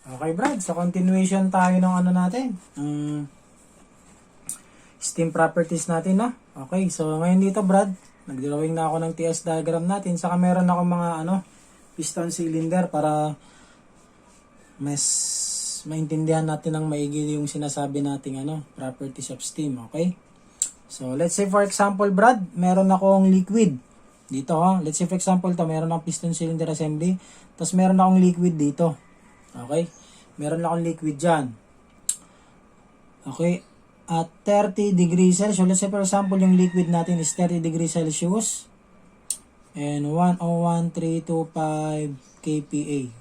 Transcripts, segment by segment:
Okay, Brad. So, continuation tayo ng ano natin. Steam properties natin, no? Okay, so ngayon dito, Brad, nagdrawing na ako ng TS diagram natin. Saka meron ako mga piston cylinder para mas maintindihan natin ng maigi yung sinasabi nating properties of steam, okay? So, let's say for example, Brad, meron akong liquid dito, ha? Let's say for example, meron akong piston cylinder assembly, tapos meron akong liquid dito. Okay? Meron akong liquid dyan. Okay? At 30 degrees Celsius. Let's say for example, yung liquid natin is 30 degrees Celsius. And 101,325 kPa.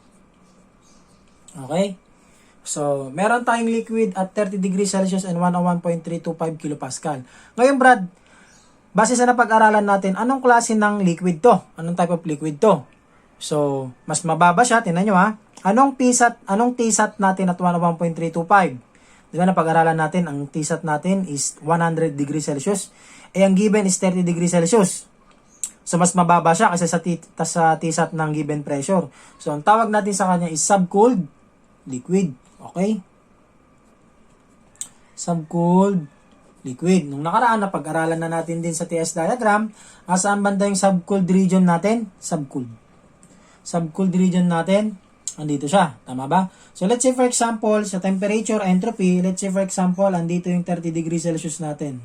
Okay? So, meron tayong liquid at 30 degrees Celsius and 101.325 kilopascal. Ngayon, Brad, base sa napag-aralan natin, anong klase ng liquid to? Anong type of liquid to? So, mas mababa siya. Tingnan nyo, ha? Anong Tsat natin at 101.325? Di ba napag-aralan natin, ang Tsat natin is 100 degrees Celsius. Eh, ang given is 30 degrees Celsius. So, mas mababa siya kasi sa Tsat ng given pressure. So, ang tawag natin sa kanya is subcooled liquid. Okay? Subcooled liquid. Nung nakaraan, napag-aralan na natin din sa TS diagram, saan banda yung subcooled region natin? Subcooled region natin, andito siya. Tama ba? So, let's say for example, sa temperature, entropy, let's say for example, andito yung 30 degrees Celsius natin.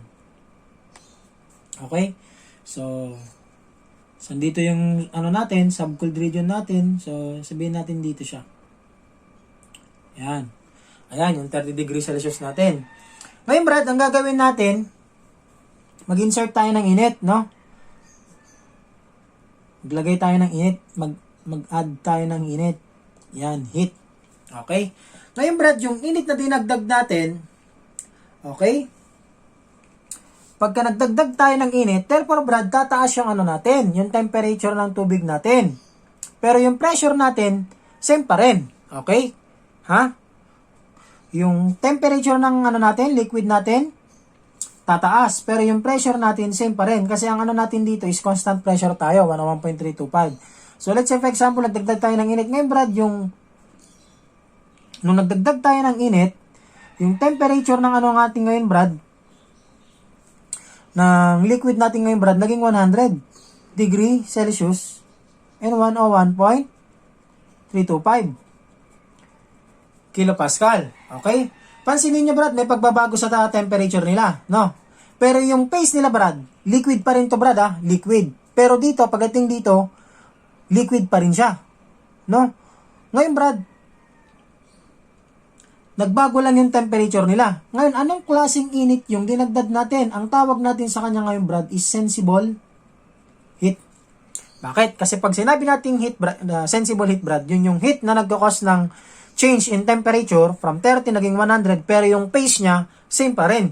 Okay? So, andito yung natin, subcooled region natin. So, sabihin natin dito siya. Ayan. Ayan, yung 30 degrees Celsius natin. Ngayon, Brad, ang gagawin natin, mag-insert tayo ng init, no? Maglagay tayo ng init, mag-add tayo ng init. Yan, heat. Okay? Ngayon, Brad, yung init na dinagdag natin, okay? Pagka nagdagdag tayo ng init, therefore, Brad, tataas yung natin, yung temperature ng tubig natin. Pero yung pressure natin, same pa rin. Okay? Ha? Yung temperature ng natin, liquid natin, tataas. Pero yung pressure natin, same pa rin. Kasi ang natin dito is constant pressure tayo, 101.325. So, let's say for example, nagdagdag tayo ng init. Ngayon, Brad, nung nagdagdag tayo ng init, yung temperature ng ang ating ngayon, Brad, ng liquid natin ngayon, Brad, naging 100 degree Celsius and 101.325 kilopascal. Okay? Pansinin nyo, Brad, may pagbabago sa temperature nila, no? Pero yung phase nila, Brad, liquid pa rin to, Brad, ha? Liquid. Pero dito, pagdating dito, liquid pa rin siya. No? Ngayon, Brad, nagbago lang yung temperature nila. Ngayon, anong klaseng init yung dinagdag natin? Ang tawag natin sa kanya ngayon, Brad, is sensible heat. Bakit? Kasi pag sinabi natin heat, sensible heat, Brad, yun yung heat na nagkakos ng change in temperature from 30 naging 100, pero yung phase niya, same pa rin.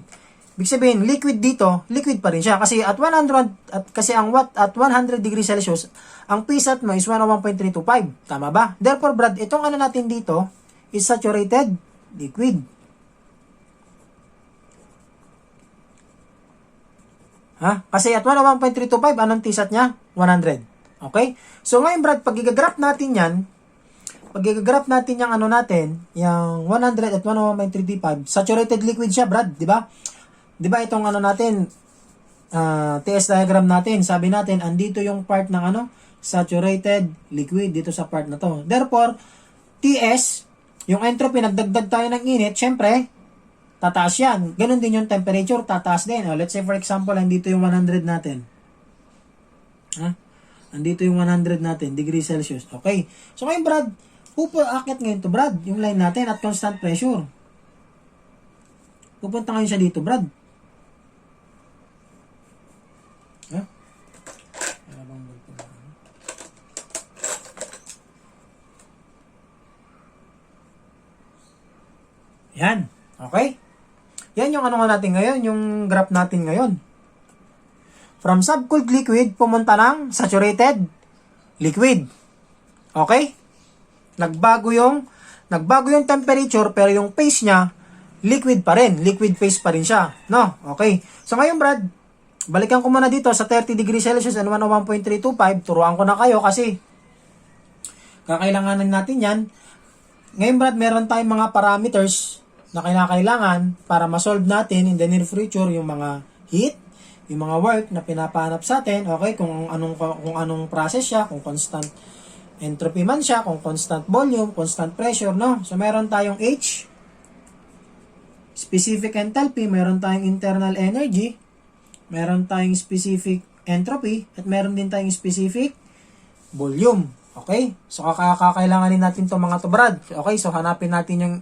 Ibig sabihin, liquid dito, liquid pa rin siya. Kasi at 100, kasi ang at 100 degrees Celsius, ang Psat mo is 101.325. Tama ba? Therefore, Brad, itong natin dito is saturated liquid. Ha? Kasi at 101.325, anong Tsat niya? 100. Okay? So, ngayon, Brad, pag i-graph natin yan, pag-i-graph natin yung natin, yung 100 at 101.325, saturated liquid siya, Brad, di ba? Di ba itong natin, TS diagram natin, sabi natin, andito yung part ng saturated liquid dito sa part na to. Therefore, TS, yung entropy, nagdagdag tayo ng init, syempre, tataas yan. Ganun din yung temperature, tataas din. Let's say for example, andito yung 100 natin. Ha? Andito yung 100 natin, degree Celsius. Okay. So ngayon, Brad, akit ngayon to, Brad, yung line natin at constant pressure. Pupunta ngayon siya dito, Brad. Ha? Yan. Okay? Yan yung natin ngayon, yung graph natin ngayon. From subcooled liquid, pumunta ng saturated liquid. Okay? Nagbago yung temperature, pero yung phase niya, liquid pa rin. Liquid phase pa rin siya. No? Okay. So ngayon, Brad, balikan ko muna dito sa 30 degrees Celsius and 101.325. Turuan ko na kayo kasi kakailanganin natin yan. Ngayon Brad, meron tayong mga parameters na kinakailangan para ma-solve natin in the near future yung mga heat, yung mga work na pinapahanap sa atin, okay, kung anong process siya, kung constant entropy man siya, kung constant volume, constant pressure, no? So meron tayong H, specific enthalpy, meron tayong internal energy, meron tayong specific entropy, at meron din tayong specific volume. Okay? So kakailanganin natin 'tong mga to, Brad. Okay? So hanapin natin yung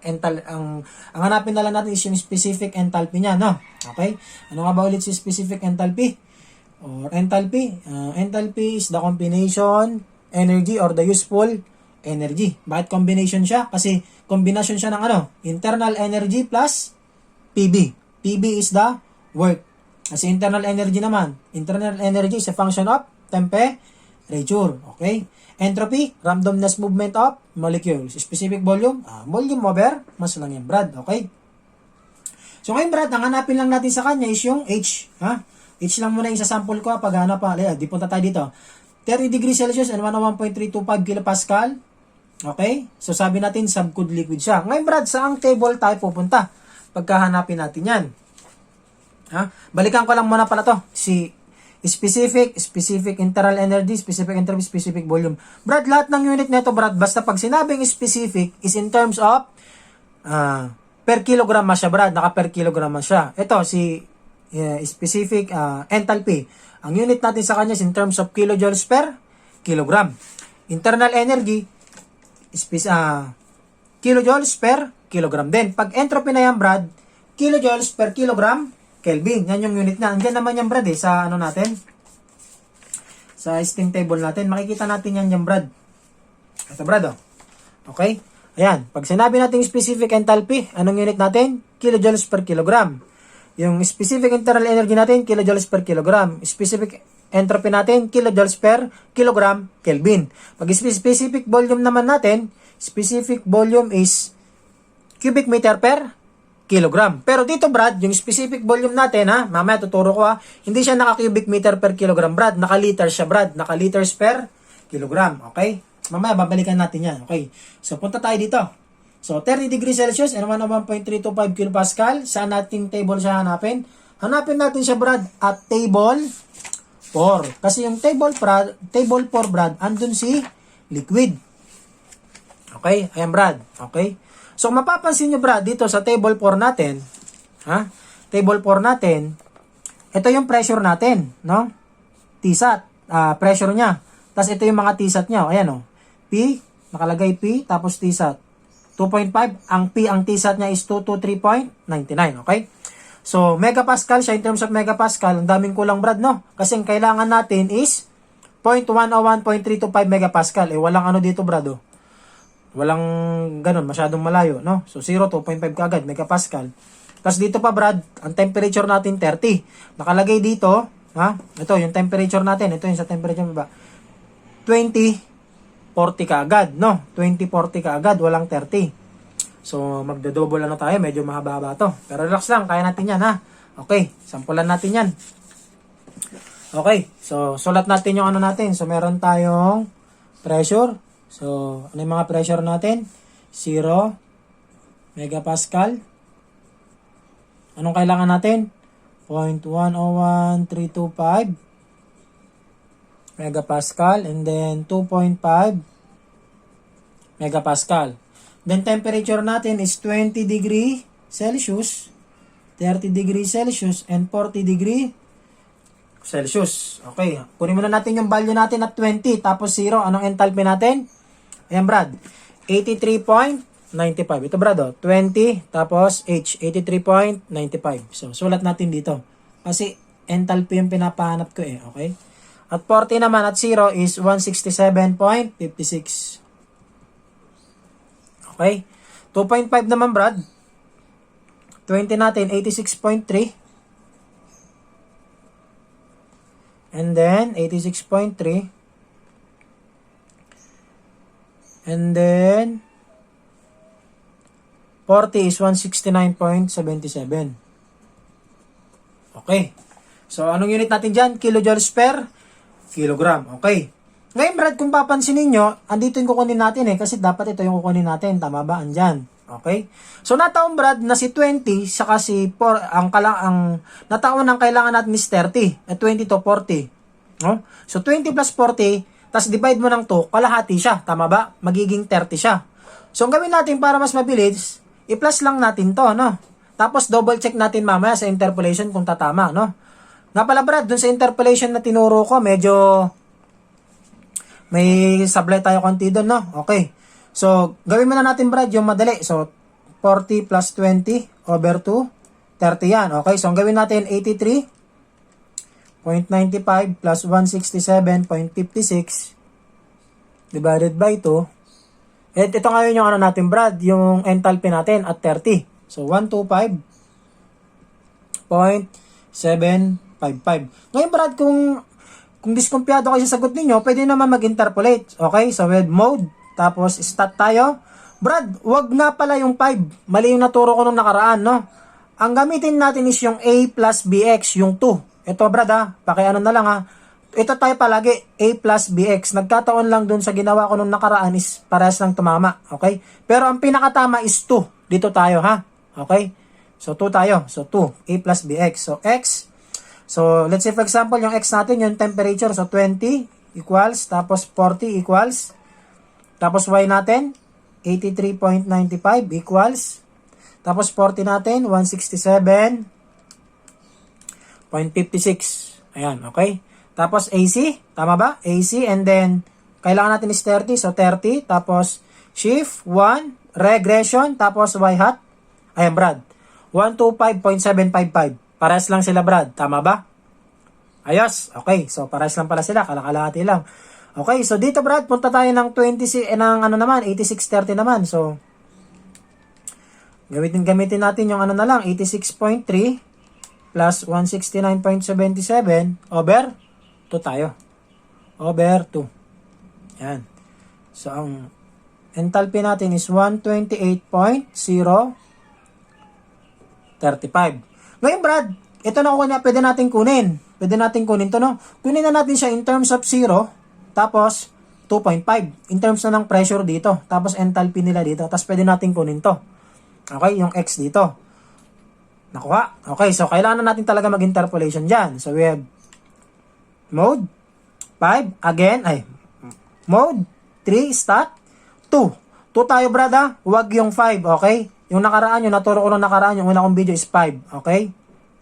ang hanapin na lang natin is yung specific enthalpy niya, no? Okay? Ano nga ba ulit si specific enthalpy? Or enthalpy? Enthalpy is the combination energy or the useful energy. Bakit combination siya? Kasi combination siya ng internal energy plus PB. PB is the work. Kasi internal energy naman. Internal energy is a function of temperature. Okay? Entropy, randomness movement of molecules. Specific volume, volume over mass lang yan, Brad. Okay? So ngayon, Brad, ang hanapin lang natin sa kanya is yung H. H lang muna yung sa sample ko. Pag hanap pa, di punta tayo dito. 30 degrees Celsius and 101.325 kilopascal. Okay? So sabi natin, subcooled liquid siya. Ngayon, Brad, saang table tayo pupunta? Pagkahanapin natin yan. Balikan ko lang muna pala to. Si specific internal energy, specific entropy, specific volume. Brad, lahat ng unit nito, Brad, basta pag sinabing specific is in terms of per kilogram siya, Brad. Naka per kilogram siya. Ito, si specific enthalpy. Ang unit natin sa kanya is in terms of kilojoules per kilogram. Internal energy, kilojoules per kilogram din. Pag entropy na yan, Brad, kilojoules per kilogram Kelvin. Yan yung unit niya. Andiyan naman yan, Brad, sa natin. Sa steam table natin. Makikita natin yan dyan, Brad. Ito, Brad, Okay? Ayan. Pag sinabi natin specific enthalpy, anong unit natin? Kilojoules per kilogram. Yung specific internal energy natin, kilojoules per kilogram. Specific entropy natin, kilojoules per kilogram Kelvin. Pag specific volume naman natin, specific volume is cubic meter per kilogram. Pero dito, Brad, yung specific volume natin, mamaya tuturo ko, hindi siya naka-cubic meter per kilogram, Brad. Naka-liters siya, Brad. Naka-liters per kilogram. Okay? Mamaya, babalikan natin yan. Okay? So, punta tayo dito. So, 30 degrees Celsius and 101.325 kilopascal. Saan nating table siya hanapin? Hanapin natin siya, Brad, at table 4. Kasi yung table 4, Brad, andun si liquid. Okay? Ayan, Brad. Okay? So, mapapansin nyo, Brad, dito sa table 4 natin, table 4 natin, ito yung pressure natin, no? T-sat, pressure niya. Tapos, ito yung mga T-sat niya. Ayan, P, nakalagay P, tapos T-sat. 2.5, ang T-sat niya is 223.99, okay? So, megapascal siya, in terms of megapascal, ang daming kulang, Brad, no? Kasi ang kailangan natin is 0.101.325 megapascal. Walang dito, Brad, Walang ganun, masyadong malayo, no? So, 0, 2.5 kaagad, megapascal. Tapos dito pa, Brad, ang temperature natin, 30. Nakalagay dito, ito, yung temperature natin, ito yung sa temperature, ba? 20, 40 kaagad, no? 20, 40 kaagad, walang 30. So, magdo-double tayo, medyo mahaba-haba to. Pero relax lang, kaya natin yan, Okay, sampulan natin yan. Okay, so, sulat natin yung natin. So, meron tayong pressure. So, ano yung mga pressure natin? 0 megapascal. Anong kailangan natin? 0.101325 megapascal and then 2.5 megapascal. Then temperature natin is 20 degree Celsius, 30 degree Celsius, and 40 degree Celsius. Okay, kunin muna natin yung value natin at 20 tapos 0. Anong enthalpy natin? Ayan, Brad. 83.95. Ito, Brad, 20 tapos H. 83.95. So, sulat natin dito. Kasi enthalpy yung pinapahanap ko Okay? At 40 naman at 0 is 167.56. Okay? 2.5 naman, Brad. 20 natin, 86.3. And then, 86.3. And then, 40 is 169.77. Okay. So, anong unit natin dyan? Kilojoules per kilogram. Okay. Ngayon, Brad, kung papansinin nyo, andito yung kukunin natin kasi dapat ito yung kukunin natin. Tama ba? Andyan. Okay? So, nataon, Brad, na si 20, saka si 4, ang nataon ng kailangan natin is 30. 20 to 40. No? So, 20 plus 40, tas divide mo ng 2, kalahati siya. Tama ba? Magiging 30 siya. So, ang gawin natin para mas mabilis, i-plus lang natin to, no? Tapos, double check natin mamaya sa interpolation kung tatama, no? Nga pala, Brad, dun sa interpolation na tinuro ko, medyo may sablay tayo konti doon, no? Okay. So, gawin muna natin, Brad, yung madali. So, 40 plus 20 over 2, 30 yan. Okay. So, ang gawin natin, 83.95 plus 167.56 divided by 2. At ito ngayon yung ano natin, Brad, yung enthalpy natin at 30. So, 125.755. Ngayon, Brad, kung diskumpiyado kayo sa sagot ninyo, pwede naman mag-interpolate. Okay? So, with mode, tapos stat tayo. Brad, wag nga pala yung 5. Mali yung naturo ko nung nakaraan, no? Ang gamitin natin is yung A plus BX, yung 2. Ito, Brad, pakiano na lang, Ito tayo palagi, A plus BX. Nagkataon lang dun sa ginawa ko nung nakaraan is parehas lang tumama. Okay? Pero ang pinakatama is 2. Dito tayo, ha? Okay? So, 2 tayo. So, 2. A plus BX. So, X. So, let's say for example, yung X natin, yung temperature. So, 20 equals, tapos 40 equals, tapos Y natin, 83.95 equals, tapos 40 natin, 167.56. Ayan, okay? Tapos AC, tama ba? AC, and then, kailangan natin is 30. So, 30, tapos shift, 1, regression, tapos Y hat. Ayan, Brad. 125.755. Parehas lang sila, Brad. Tama ba? Ayos. Okay. So, parehas lang pala sila. Kalakalahati lang. Okay. So, dito, Brad, punta tayo ng 8630 naman. So, gamitin natin yung nalang, 86.3 plus 169.77 over 2 tayo. Over 2. Yan. So, ang enthalpy natin is 128.035. Ngayon, Brad, ito na pwede natin kunin. Pwede natin kunin to, no? Kunin na natin siya in terms of 0, tapos 2.5. In terms na ng pressure dito, tapos enthalpy nila dito. Tapos pwede natin kunin to. Okay, yung X dito. Nakuha. Okay, so kailangan natin talaga mag-interpolation dyan. So we have mode 5, again, mode 3, stat 2. 2 tayo, Brad, Huwag yung 5, okay? Yung nakaraan, yung naturo ko nung nakaraan, yung una kong video is 5. Okay?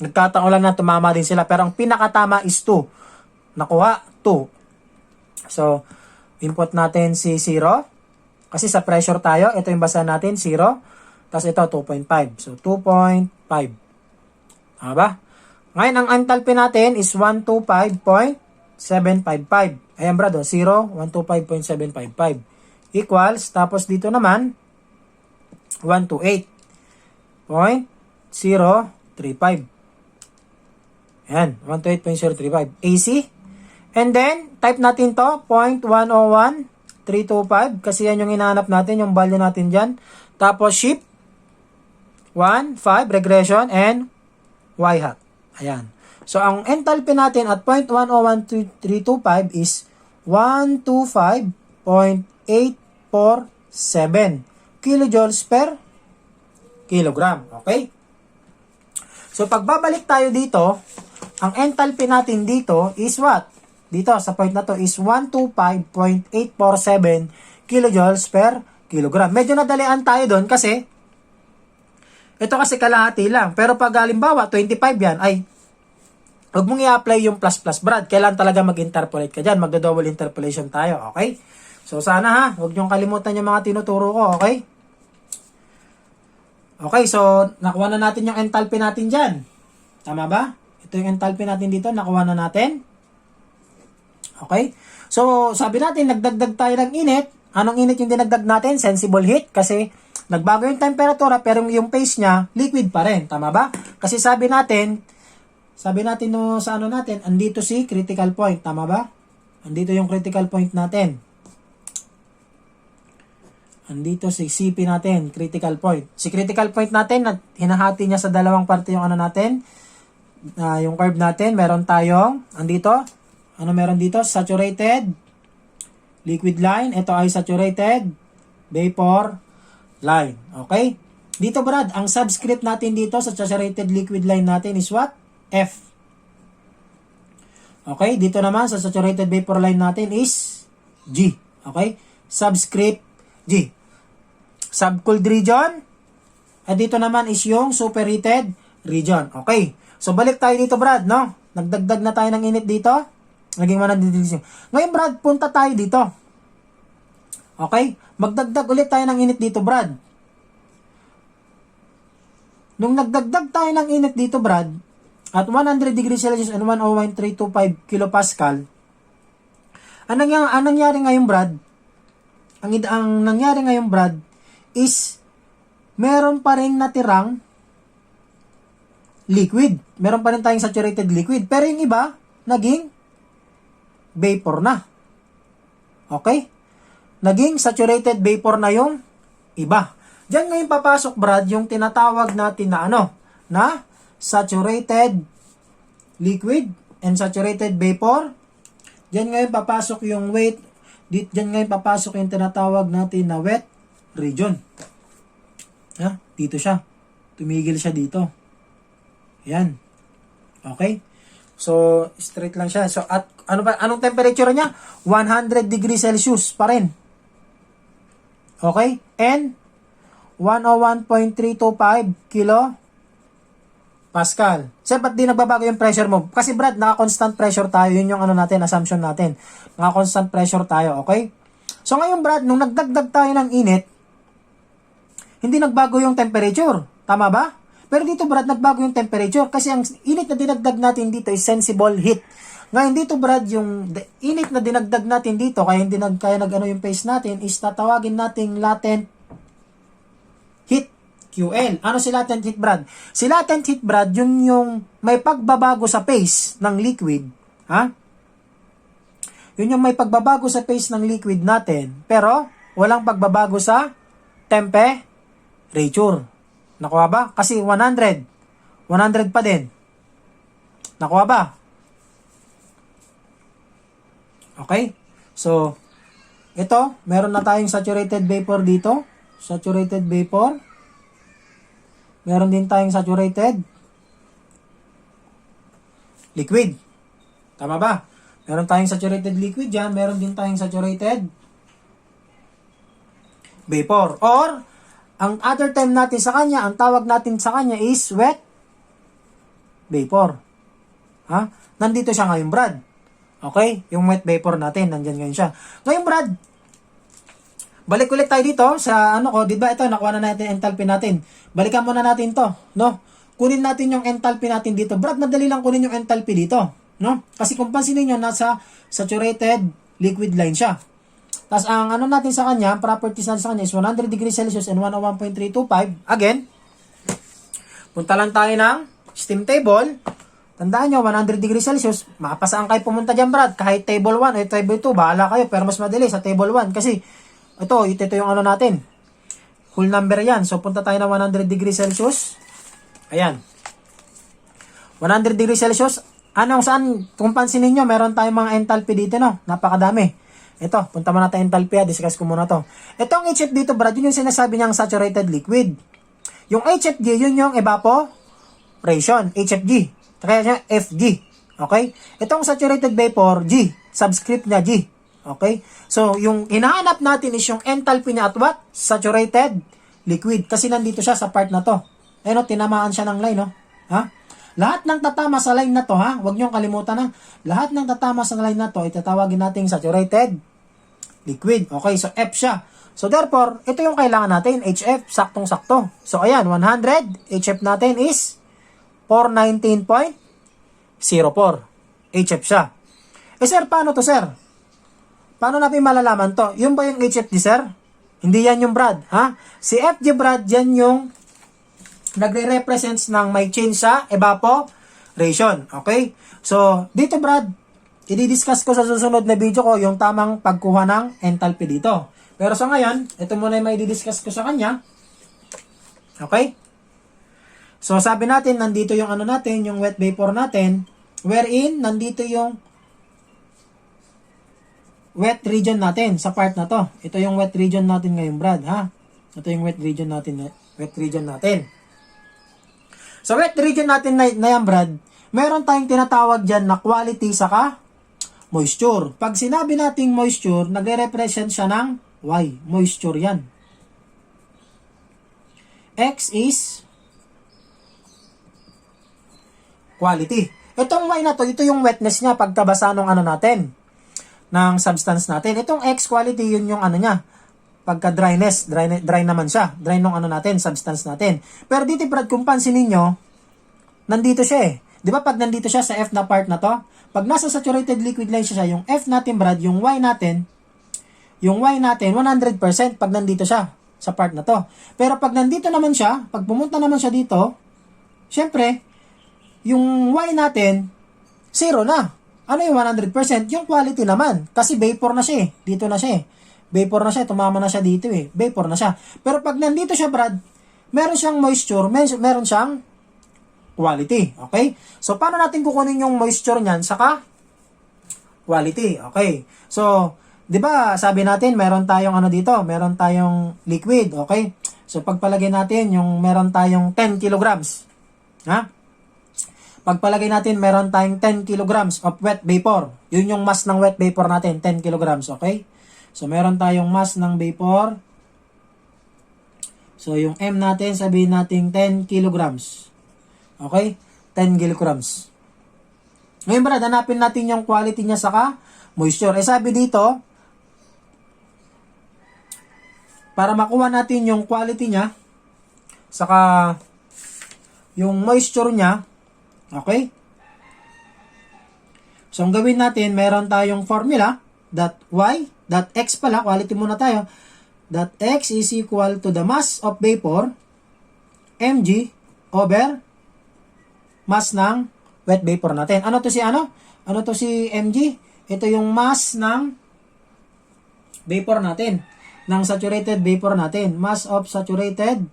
Nagkataon lang na tumama din sila. Pero ang pinakatama is 2. Nakuha, 2. So, input natin si 0. Kasi sa pressure tayo, ito yung basa natin, 0. Tapos ito, 2.5. So, 2.5. Tama ba? Ngayon, ang enthalpy natin is 125.755. Ayan, Brad, 0, 125.755. Equals, tapos dito naman, 128.035. Ayan, 128.035. AC. And then, type natin to, 0.101325. Kasi yan yung hinahanap natin, yung value natin dyan. Tapos, shift, 1, 5, regression, and Y hat. Ayan. So, ang enthalpy natin at 0.101325 is 125.847 kilojoules per kilogram. Okay? So, pagbabalik tayo dito, ang enthalpy natin dito is what? Dito, sa point na to is 125.847 kilojoules per kilogram. Medyo nadalian tayo doon kasi ito kasi kalahati lang. Pero pag halimbawa, 25 yan, ay huwag mong i-apply yung plus, Brad. Kailan talaga mag-interpolate ka dyan. Magdo-double interpolation tayo. Okay? So, sana huwag niyong kalimutan yung mga tinuturo ko. Okay? Okay, so nakuha na natin yung enthalpy natin dyan. Tama ba? Ito yung enthalpy natin dito, nakuha na natin. Okay? So, sabi natin, nagdagdag tayo ng init. Anong init yung dinagdag natin? Sensible heat. Kasi nagbago yung temperatura, pero yung phase niya, liquid pa rin. Tama ba? Kasi sabi natin no, sa natin, andito si critical point. Tama ba? Andito yung critical point natin. Andito si CP natin, critical point. Si critical point natin, hinahati niya sa dalawang parte yung natin. Yung curve natin, meron tayong, andito, meron dito? Saturated liquid line. Ito ay saturated vapor line. Okay? Dito Brad, ang subscript natin dito sa saturated liquid line natin is what? F. Okay? Dito naman sa saturated vapor line natin is G. Okay? Subscript G. Subcooled region. At dito naman is yung superheated region. Okay? So balik tayo dito Brad, no? Nagdagdag na tayo ng init dito. Naging 100 Ngayon Brad, punta tayo dito. Okay? Magdagdag ulit tayo ng init dito Brad. Nung nagdagdag tayo ng init dito, Brad, at 100 degrees Celsius and 101.325 kilopascal, anong nangyari ngayon, Brad? Ang nangyari ngayon, Brad, is meron pa rin natirang liquid. Meron pa rin tayong saturated liquid. Pero yung iba, naging vapor na. Okay? Naging saturated vapor na yung iba. Diyan ngayon papasok, Brad, yung tinatawag natin na na saturated liquid and saturated vapor. Diyan ngayon papasok yung diyan ngayon papasok yung tinatawag natin na wet region. Dito siya. Tumigil siya dito. Yan. Okay? So, straight lang siya. So, at anong temperature niya? 100 degrees Celsius pa rin. Okay? And 101.325 kilo Pascal. Sir, ba't di nagbabago yung pressure mo? Kasi Brad, naka-constant pressure tayo. Yun yung assumption natin. Naka-constant pressure tayo, okay? So ngayon Brad, nung nagdagdag tayo ng init, hindi nagbago yung temperature. Tama ba? Pero dito Brad, nagbago yung temperature. Kasi ang init na dinagdag natin dito is sensible heat. Ngayon dito Brad, yung init na dinagdag natin dito, kaya yung phase natin, is tatawagin nating latent heat, QL. Ano si latent heat, Brad? Si latent heat, Brad, yung may pagbabago sa phase ng liquid. Yun yung may pagbabago sa phase ng liquid natin, pero walang pagbabago sa temperature. Nakuha ba? Kasi 100 pa din. Nakuha ba? Okay? So, ito, meron na tayong saturated vapor dito. Saturated vapor. Meron din tayong saturated liquid. Tama ba? Meron tayong saturated liquid dyan. Meron din tayong saturated vapor. Or, ang other term natin sa kanya, ang tawag natin sa kanya is wet vapor. Nandito siya ngayon, Brad. Okay? Yung wet vapor natin, nandyan ngayon siya. Ngayon, Brad, balik ulit tayo dito sa di ba ito, nakuha na natin enthalpy natin. Balikan muna natin to, no? Kunin natin yung enthalpy natin dito. Brad, madali lang kunin yung enthalpy dito, no? Kasi kung pansinin nyo, nasa saturated liquid line siya. Tapos ang natin sa kanya, properties natin sa kanya is 100 degrees Celsius and 101.325. Again, punta lang tayo ng steam table. Tandaan nyo, 100 degrees Celsius, makapasaan kayo pumunta dyan, Brad. Kahit table 1 o table 2, bahala kayo. Pero mas madali sa table 1 kasi ito yung natin. Whole number yan. So, punta tayo na 100 degrees Celsius. Ayan. 100 degrees Celsius. Saan? Kung pansinin nyo, meron tayong mga enthalpy dito, no? Napakadami. Ito, punta muna tayo enthalpy. Discuss ko muna to. Itong HF dito, Brad, yun yung sinasabi niyang saturated liquid. Yung HFG, yun yung evaporation. HFG. Kaya siya FG. Okay? Itong saturated vapor, G. Subscript niya, G. Okay? So, yung hinahanap natin is yung enthalpy niya at what? Saturated liquid. Kasi nandito siya sa part na to. Ayun, tinamaan siya ng line, no? Lahat ng tatama sa line na to, huwag niyong kalimutan, lahat ng tatama sa line na to, itatawagin natin saturated liquid. Okay, so F siya. So, therefore, ito yung kailangan natin, HF, saktong-sakto. So, ayan, 100, HF natin is 419.04. HF siya. Sir, paano to, sir? Paano natin malalaman to? Yung ba yung HFG, sir? Hindi yan yung Brad, Si FG, Brad, yan yung nagre-represents ng may change sa evaporation. Okay? So, dito, Brad, i-discuss ko sa susunod na video ko yung tamang pagkuha ng enthalpy dito. Pero sa ngayon, ito muna yung may i-discuss ko sa kanya. Okay? So, sabi natin, nandito yung natin, yung wet vapor natin, wherein, nandito yung wet region natin sa part na to. Ito yung wet region natin ngayon, Brad, ha? Ito yung wet region natin, Sa wet region natin na yan, Brad, meron tayong tinatawag dyan na quality saka moisture. Pag sinabi nating moisture, nagre-represent siya ng Y. Moisture yan. X is quality. Itong Y na to, ito yung wetness niya pagkabasa ng ano natin, ng substance natin. Itong X quality, yun yung ano niya, pagka dryness, dry naman siya. Dry nung ano natin, substance natin. Pero dito, Brad, kung pansinin nyo, nandito siya eh. Di ba pag nandito siya sa F na part na to, pag nasa saturated liquid line siya, yung F natin, Brad, yung Y natin, 100% pag nandito siya sa part na to. Pero pag nandito naman siya, pag pumunta naman siya dito, syempre, yung Y natin, 0 na. Ano yung 100%? Yung quality naman. Kasi vapor na siya eh. Dito na siya eh. Vapor na siya. Tumama na siya dito eh. Vapor na siya. Pero pag nandito siya, Brad, meron siyang moisture, meron siyang quality. Okay? So, paano natin kukunin yung moisture niyan saka quality? Okay. So, di ba sabi natin, meron tayong ano dito, meron tayong liquid. Okay? So, pagpalagay natin, yung meron tayong 10 kilograms. Ha? Pagpalagay natin, meron tayong 10 kilograms of wet vapor. Yun yung mass ng wet vapor natin, 10 kilograms, okay? So, meron tayong mass ng vapor. So, yung M natin, sabihin natin 10 kilograms. Okay? 10 kilograms. Ngayon, Brad, hanapin natin yung quality niya saka moisture. Eh, sabi dito, para makuha natin yung quality niya, saka yung moisture niya, okay? So, ang gawin natin, meron tayong formula, .x pala, quality muna tayo, .x is equal to the mass of vapor, mg, over mass ng wet vapor natin. Ano to si ano? Ano to si mg? Ito yung mass ng vapor natin, ng saturated vapor natin. Mass of saturated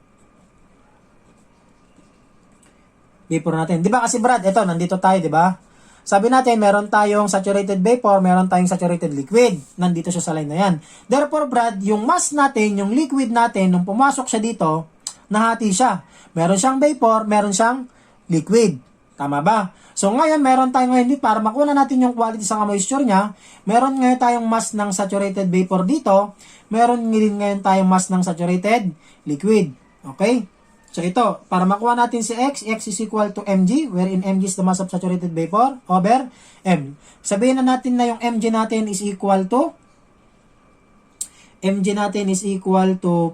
vapor natin. Di ba kasi, Brad, ito, nandito tayo, di ba? Sabi natin, meron tayong saturated vapor, meron tayong saturated liquid. Nandito siya sa line na yan. Therefore, Brad, yung mass natin, yung liquid natin, nung pumasok siya dito, nahati siya. Meron siyang vapor, meron siyang liquid. Tama ba? So, ngayon, meron tayong ngayon dito, para makuha natin yung quality sa moisture niya, meron ngayon tayong mass ng saturated vapor dito, meron ngayon tayong mass ng saturated liquid. Okay? So, ito, para makuha natin si X is equal to mg, wherein mg is the mass of saturated vapor, over m. Sabihin na natin na yung mg natin is equal to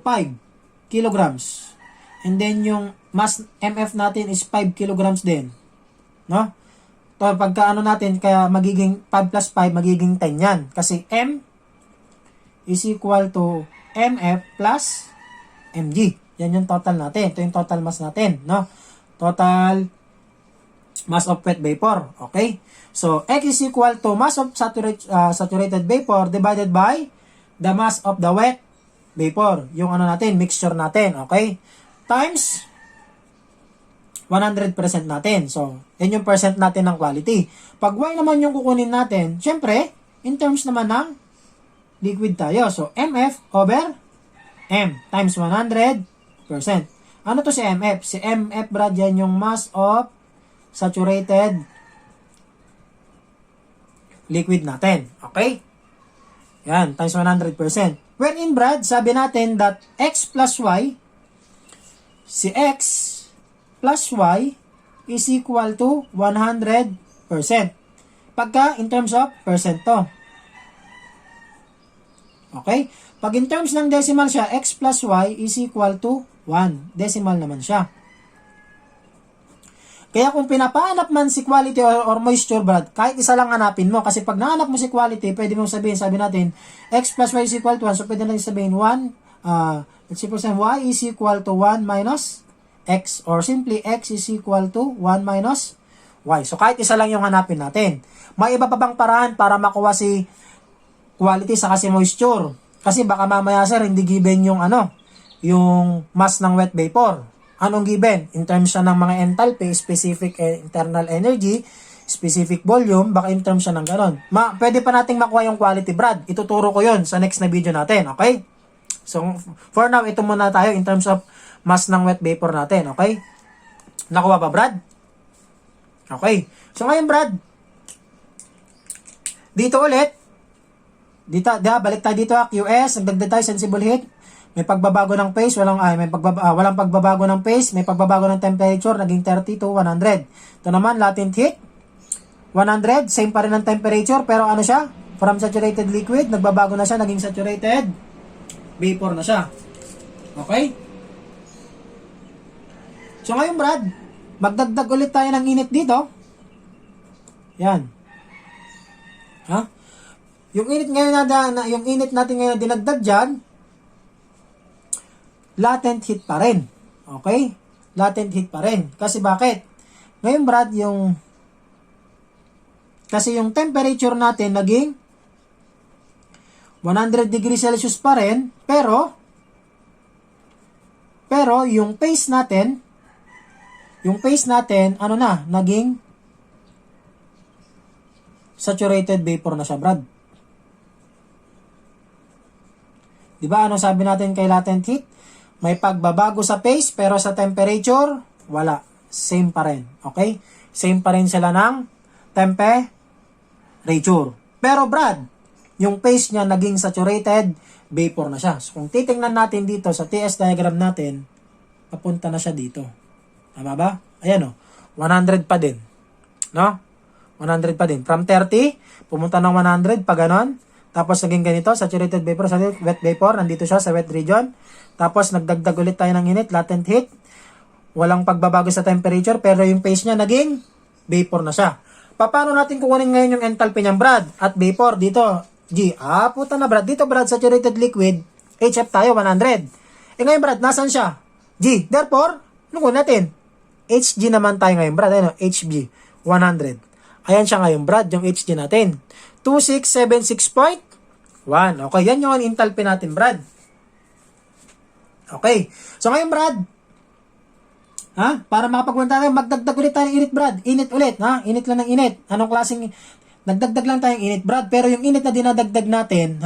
5 kilograms. And then, yung mass mf natin is 5 kilograms din. No? So, pagka ano natin, kaya magiging 5 plus 5, magiging 10 yan. Kasi m is equal to mf plus mg. Yan yung total natin. Ito yung total mass natin, no? Total mass of wet vapor. Okay? So, X is equal to mass of saturated vapor divided by the mass of the wet vapor. Yung ano natin, mixture natin. Okay? Times 100% natin. So, yan yung percent natin ng quality. Pag Y naman yung kukunin natin, syempre, in terms naman ng liquid tayo. So, MF over M times 100%. Ano to si MF? Si MF, Brad, yan yung mass of saturated liquid natin. Okay? Yan, times 100%. Wherein, Brad, sabi natin that X plus Y, si X plus Y is equal to 100%. Pagka, in terms of percent to. Okay? Pag in terms ng decimal siya, X plus Y is equal to 1. Decimal naman siya. Kaya kung pinapahanap man si quality or moisture, Brad, kahit isa lang hanapin mo. Kasi pag nahanap mo si quality, pwede mong sabihin, sabi natin, X plus Y is equal to 1. So, pwede natin sabihin 1, let's say Y is equal to 1 minus X. Or simply, X is equal to 1 minus Y. So, kahit isa lang yung hanapin natin. May iba pa bang paraan para makuha si quality sa kasi moisture? Kasi baka mamaya, sir, hindi given yung yung mass ng wet vapor. Anong given? In terms siya ng mga enthalpy, specific internal energy, specific volume, baka in terms siya ng ganon. Pwede pa nating makuha yung quality, Brad. Ituturo ko yon sa next na video natin, okay? So, for now, ito muna tayo in terms of mass ng wet vapor natin, okay? Nakuha ba, Brad? Okay. So, ngayon, Brad, dito ulit, balik tayo dito, QS, nagdagdag tayo sensible heat, may pagbabago ng phase, walang pagbabago ng phase, may pagbabago ng temperature, naging 30 to 100. Ito naman, latent heat, 100, same pa rin ang temperature, pero ano siya? From saturated liquid, nagbabago na siya, naging saturated vapor na siya. Okay? So ngayon, Brad, magdagdag ulit tayo ng init dito. Yan. Ha? Yung init ngayon yung init natin ngayon na dinagdag dyan, latent heat pa rin. Okay? Latent heat pa rin. Kasi bakit? Ngayon, Brad, kasi yung temperature natin naging 100 degrees Celsius pa rin, pero yung phase natin, naging saturated vapor na siya, Brad. Diba, ano sabi natin kay latent heat? May pagbabago sa phase, pero sa temperature, wala. Same pa rin. Okay? Same pa rin sila ng temperature. Pero, Brad, yung phase niya naging saturated vapor na siya. So, kung titingnan natin dito sa TS diagram natin, papunta na siya dito. Tama ba? Ayan o. 100 pa din. No? 100 pa din. From 30, pumunta ng 100, pa ganon. Tapos naging ganito, saturated vapor, wet vapor, nandito siya sa wet region. Tapos nagdagdag ulit tayo ng init, latent heat. Walang pagbabago sa temperature, pero yung phase niya naging vapor na siya. Paano natin kukunin ngayon yung enthalpy niyang, Brad? At vapor, dito, G. Puta na, Brad. Dito, Brad, saturated liquid, HF tayo, 100. Ngayon, Brad, nasan siya? G. Therefore, kunin natin. HG naman tayo ngayon, Brad. Ayun, HG, 100. Ayan siya ngayon, Brad, yung HG natin. 2676.1. Okay, yan yung enthalpy natin, Brad. Okay. So, ngayon, Brad, para makapagpunta tayo, magdagdag ulit tayo ng init, Brad. Init ulit, Init lang ng init. Anong klaseng, nagdagdag lang tayong init, Brad. Pero yung init na dinadagdag natin,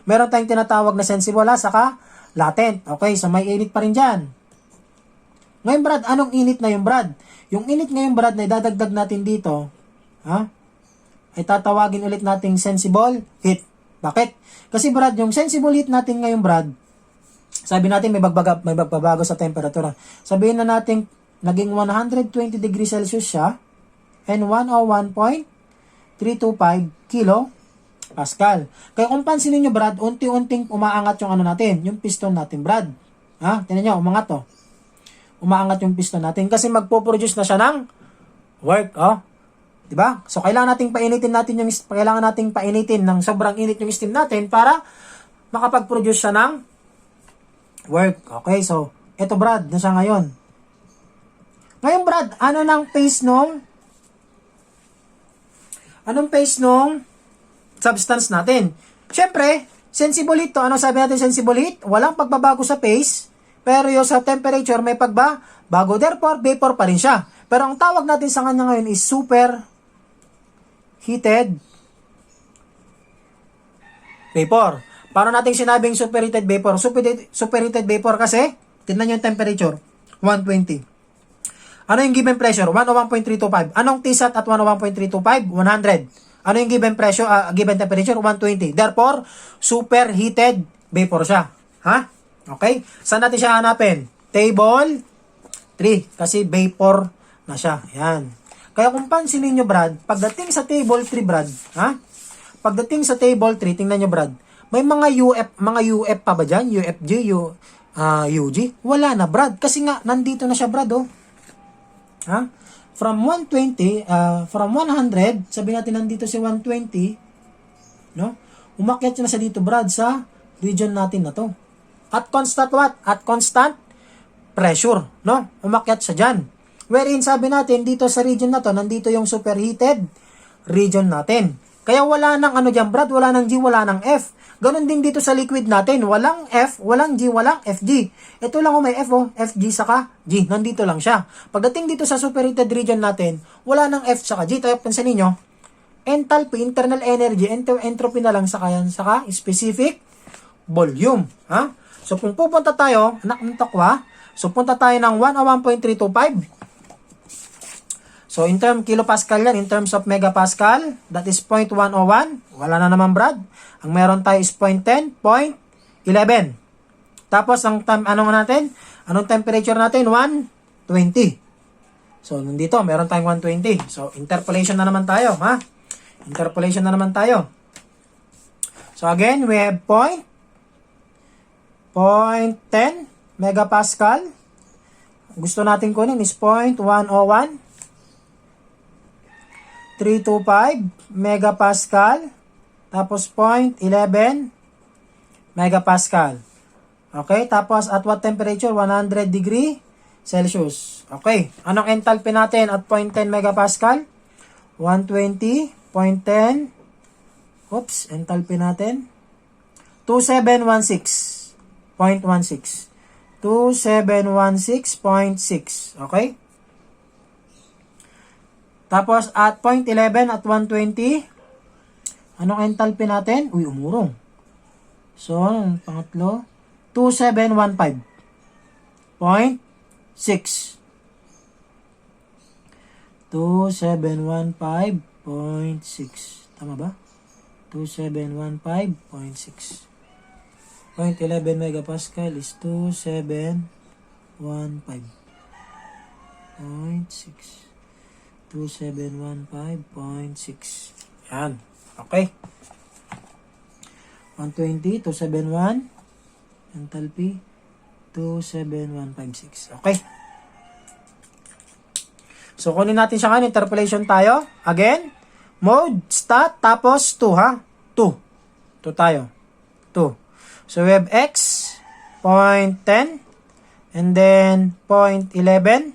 meron tayong tinatawag na sensible, saka latent. Okay, so may init pa rin dyan. Ngayon, Brad, anong init na yung, Brad? Yung init ngayon, Brad, na idadagdag natin dito, ay tatawagin ulit nating sensible heat. Bakit? Kasi, Brad, yung sensible heat natin ngayon, Brad, sabi natin may magbabago sa temperatura. Sabihin na natin naging 120 degrees Celsius siya and 101.325 kilo Pascal. Kaya kung pansinin nyo, Brad, unti-unting umaangat yung yung piston natin, Brad. Tingnan nyo, umangat to. Umaangat yung piston natin kasi magpo-produce na siya ng work, diba? So kailangan nating painitin ng sobrang init yung steam natin para makapag-produce siya ng work. Okay, so eto, Brad, na siya ngayon. Ngayon, Brad, anong phase nung substance natin? Siyempre, sensible heat to. Ano sabi natin sensible heat? Walang pagbabago sa phase, pero yung sa temperature may pagbabago. Therefore, vapor pa rin siya. Pero ang tawag natin sa kanya ngayon is super heated vapor. Paano natin sinabing superheated vapor? Superheated vapor kasi, tignan nyo yung temperature, 120. Ano yung given pressure? 101.325. Anong Tsat at 101.325? 100. Ano yung given pressure, given temperature? 120. Therefore, superheated vapor siya. Okay? Saan natin siya hanapin? Table 3. Kasi vapor na siya. Yan. Kaya kung pansinin nyo, Brad, pagdating sa table 3, Brad, pagdating sa table 3, tingnan nyo, Brad, may mga UF pa ba dyan? UFG, UG? Wala na, Brad. Kasi nga, nandito na siya, Brad, From 120, from 100, sabi natin nandito si 120, no? Umakyat siya na siya dito, Brad, sa region natin na to. At constant what? At constant pressure, no? Umakyat siya dyan. Wherein, sabi natin, dito sa region na to, nandito yung superheated region natin. Kaya wala nang ano dyan, Brad, wala nang G, wala nang F. Ganon din dito sa liquid natin, walang F, walang G, walang FG. Ito lang may F, FG saka G, nandito lang siya. Pagdating dito sa superheated region natin, wala nang F saka G. Tayo pansin niyo, enthalpy, internal energy, entropy na lang saka yan, saka specific volume. Ha? So kung pupunta tayo, anak ng takwa, so punta tayo ng 101.325. So, in term kilopascal yan, in terms of megapascal, that is 0.101. Wala na naman, Brad. Ang meron tayo is 0.10, 0.11. Tapos, anong natin? Anong temperature natin? 120. So, nandito, meron tayong 120. So, interpolation na naman tayo, ha? Interpolation na naman tayo. So, again, we have 0.10 megapascal. Gusto natin kunin is 0.101. 325 megapascal, tapos 0.11 megapascal. Okay, tapos at what temperature? 100 degree Celsius. Okay, anong enthalpy natin at 0.10 megapascal? 120.10. Oops, enthalpy natin 2716.16. 2716.6. Okay? Tapos, at 0.11 at 120, anong enthalpy natin? Uy, umurong. So, pangatlo, 2715.6. 2715.6. Tama ba? 2715.6. 0.11 megapascal is 2715.6. 2715.6. Yan. Okay. 120, 271. Enthalpy, 27156. Okay. So, kunin natin siya ngayon. Interpolation tayo. Again, mode, stat, tapos 2, ha? 2. 2 tayo. 2. So, we have x, 0.10, and then 0.11.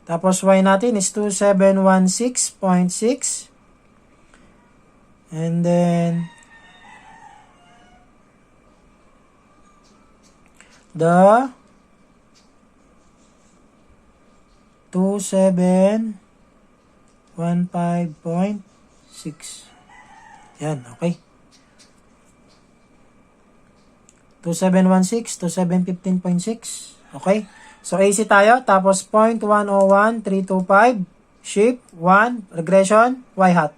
Tapos y natin is 2716.6. And then the 2715.6. Yan, okay. 2716, 2715.6. Okay. So, AC tayo. Tapos, 0.101325. Shape, 1. Regression, y hat.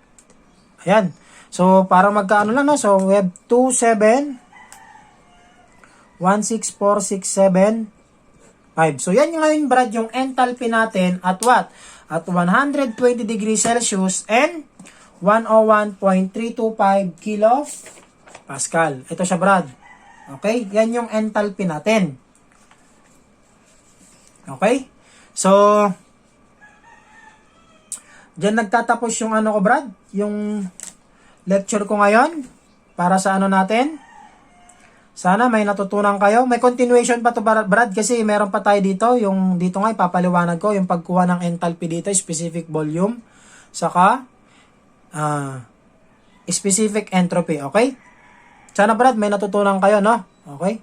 Ayan. So, para magkaano lang, no? So, we have 2716467.5. So, yan yung ngayon, Brad, yung enthalpy natin at what? At 120 degrees Celsius and 101.325 kilopascal. Ito siya, Brad. Okay? Yan yung enthalpy natin. Okay? So, dyan nagtatapos yung ano ko, Brad. Yung lecture ko ngayon. Para sa ano natin. Sana may natutunan kayo. May continuation pa to, Brad. Kasi meron pa tayo dito. Yung dito nga, ipapaliwanag ko. Yung pagkuha ng enthalpy dito. Specific volume. Saka, specific entropy. Okay? Sana, Brad, may natutunan kayo, no? Okay?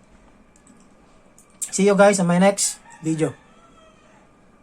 See you guys on my next video.